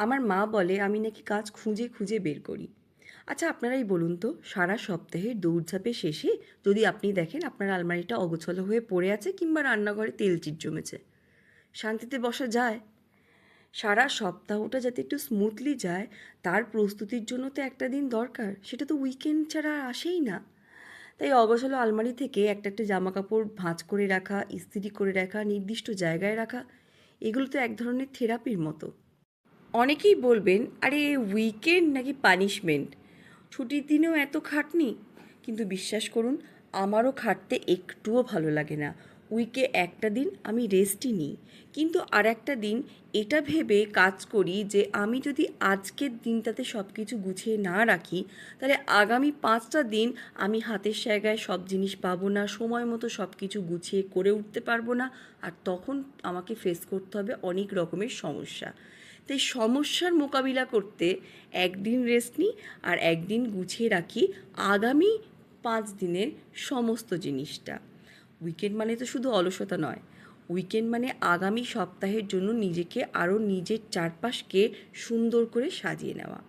আমার মা বলে আমি নাকি কাজ খুঁজে খুঁজে বের করি। আচ্ছা আপনারাই বলুন তো, সারা সপ্তাহের দৌড়ঝাঁপের শেষে যদি আপনি দেখেন আপনার আলমারিটা অগোছালো হয়ে পড়ে আছে কিংবা রান্নাঘরে তেল চিট জমেছে, শান্তিতে বসা যায়? সারা সপ্তাহটা যাতে একটু স্মুথলি যায় তার প্রস্তুতির জন্য তো একটা দিন দরকার, সেটা তো উইকেন্ড ছাড়া আর আসেই না। তাই অগোছালো আলমারি থেকে একটা একটা জামা কাপড় ভাঁজ করে রাখা, ইস্ত্রি করে রাখা, নির্দিষ্ট জায়গায় রাখা, এগুলো তো এক ধরনের থেরাপির মতো। অনেকেই বলবেন, আরে উইকেন্ড নাকি পানিশমেন্ট, ছুটির দিনেও এত খাটনি। কিন্তু বিশ্বাস করুন, আমারও খাটতে একটুও ভালো লাগে না। উইকে একটা দিন আমি রেস্টই নিই, কিন্তু আর একটা দিন এটা ভেবে কাজ করি যে আমি যদি আজকের দিনটাতে সব কিছু গুছিয়ে না রাখি, তাহলে আগামী 5টা দিন আমি হাতের জায়গায় সব জিনিস পাবো না, সময় মতো সব কিছু গুছিয়ে করে উঠতে পারবো না, আর তখন আমাকে ফেস করতে হবে অনেক রকমের সমস্যা। তাই সমস্যার মোকাবিলা করতে একদিন রেস্ট নিই আর একদিন গুছিয়ে রাখি আগামী 5 দিনের সমস্ত জিনিসটা। উইকেন্ড মানে তো শুধু অলসতা নয়, উইকেন্ড মানে আগামী সপ্তাহের জন্য নিজেকে আরও নিজের চারপাশকে সুন্দর করে সাজিয়ে নেওয়া।